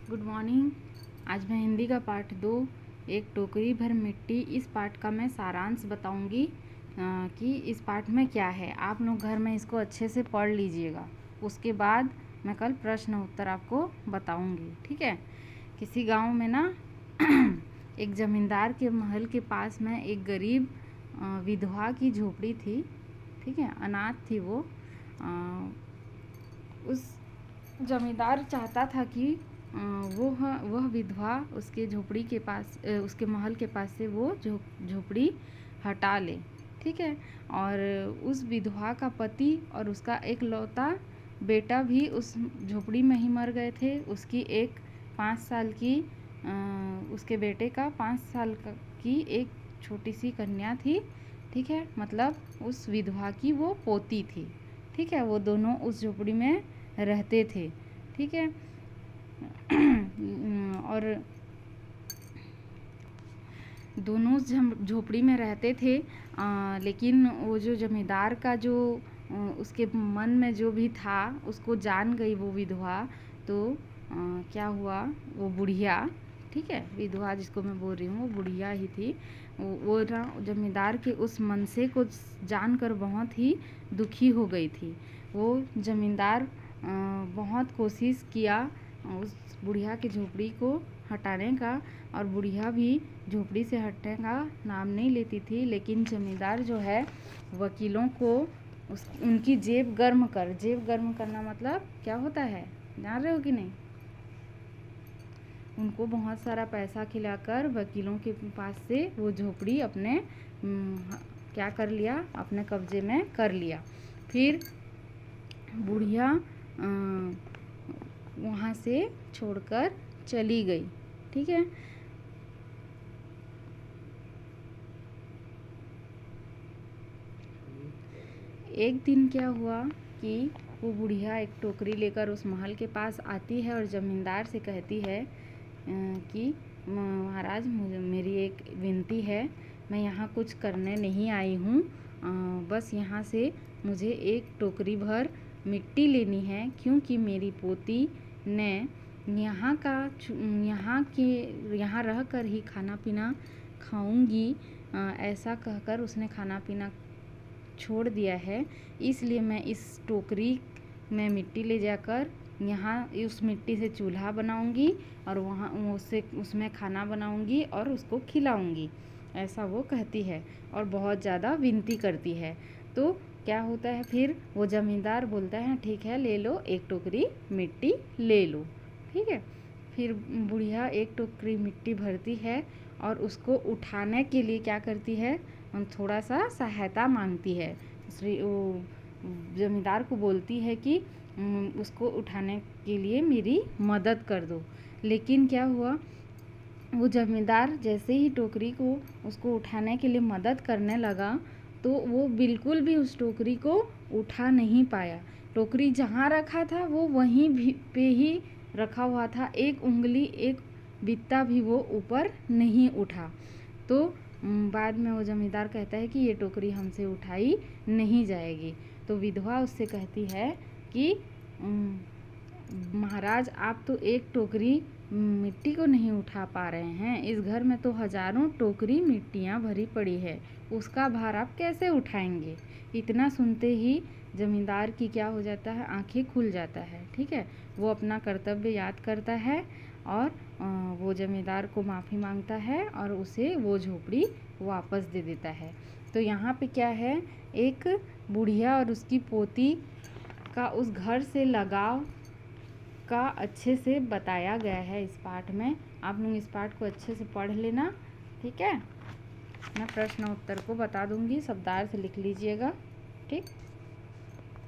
Good morning. आज मैं हिंदी का पाठ 2 एक टोकरी भर मिट्टी, इस पाठ का मैं सारांश बताऊंगी कि इस पाठ में क्या है। आप लोग घर में इसको अच्छे से पढ़ लीजिएगा, उसके बाद मैं कल प्रश्न उत्तर आपको बताऊंगी। ठीक है। किसी गांव में ना एक जमींदार के महल के पास में एक गरीब विधवा की झोपड़ी थी। ठीक है, अनाथ थी वो। उस जमींदार चाहता था कि वह विधवा उसके झोपड़ी के पास उसके महल के पास से वो झोपड़ी हटा ले। ठीक है। और उस विधवा का पति और उसका एक लौता बेटा भी उस झोपड़ी में ही मर गए थे। उसकी एक 5 साल की उसके बेटे का 5 साल की एक छोटी सी कन्या थी। ठीक है, मतलब उस विधवा की वो पोती थी। ठीक है, वो दोनों उस झोपड़ी में रहते थे। ठीक है। और दोनों झोपड़ी में रहते थे। लेकिन वो जो जमींदार का जो उसके मन में जो भी था उसको जान गई वो विधवा। तो क्या हुआ, वो बुढ़िया, ठीक है, विधवा जिसको मैं बोल रही हूँ वो बुढ़िया ही थी। वो ना जमींदार के उस मनसे को जानकर बहुत ही दुखी हो गई थी। वो जमींदार बहुत कोशिश किया उस बुढ़िया की झोपड़ी को हटाने का, और बुढ़िया भी झोपड़ी से हटने का नाम नहीं लेती थी। लेकिन जमींदार जो है वकीलों को उनकी जेब गर्म करना मतलब क्या होता है, जान रहे हो कि नहीं? उनको बहुत सारा पैसा खिलाकर वकीलों के पास से वो झोपड़ी अपने क्या कर लिया, अपने कब्जे में कर लिया। फिर बुढ़िया वहाँ से छोड़कर चली गई। ठीक है। एक दिन क्या हुआ कि वो बुढ़िया एक टोकरी लेकर उस महल के पास आती है और ज़मींदार से कहती है कि महाराज, मुझे मेरी एक विनती है, मैं यहाँ कुछ करने नहीं आई हूँ, बस यहाँ से मुझे एक टोकरी भर मिट्टी लेनी है, क्योंकि मेरी पोती ने यहाँ रह कर ही खाना पीना खाऊंगी, ऐसा कहकर उसने खाना पीना छोड़ दिया है। इसलिए मैं इस टोकरी में मिट्टी ले जाकर यहाँ उस मिट्टी से चूल्हा बनाऊंगी और वहाँ उसमें खाना बनाऊंगी और उसको खिलाऊंगी, ऐसा वो कहती है और बहुत ज़्यादा विनती करती है। तो क्या होता है, फिर वो ज़मींदार बोलता है ठीक है, ले लो, एक टोकरी मिट्टी ले लो। ठीक है। फिर बुढ़िया एक टोकरी मिट्टी भरती है और उसको उठाने के लिए क्या करती है, थोड़ा सा सहायता मांगती है। जमींदार को बोलती है कि उसको उठाने के लिए मेरी मदद कर दो। लेकिन क्या हुआ, वो जमींदार जैसे ही टोकरी को उसको उठाने के लिए मदद करने लगा तो वो बिल्कुल भी उस टोकरी को उठा नहीं पाया। टोकरी जहाँ रखा था वो वहीं पे ही रखा हुआ था, एक उंगली, एक बित्ता भी वो ऊपर नहीं उठा। तो बाद में वो जमींदार कहता है कि ये टोकरी हमसे उठाई नहीं जाएगी। तो विधवा उससे कहती है कि महाराज, आप तो एक टोकरी मिट्टी को नहीं उठा पा रहे हैं, इस घर में तो हजारों टोकरी मिट्टियाँ भरी पड़ी है, उसका भार आप कैसे उठाएंगे? इतना सुनते ही जमींदार की क्या हो जाता है, आंखें खुल जाता है। ठीक है। वो अपना कर्तव्य याद करता है और वो जमींदार को माफ़ी मांगता है और उसे वो झोपड़ी वापस दे देता है। तो यहाँ पे क्या है, एक बुढ़िया और उसकी पोती का उस घर से लगाव का अच्छे से बताया गया है इस पाठ में। आप लोग इस पाठ को अच्छे से पढ़ लेना। ठीक है। मैं प्रश्न उत्तर को बता दूंगी, शब्दार्थ लिख लीजिएगा। ठीक।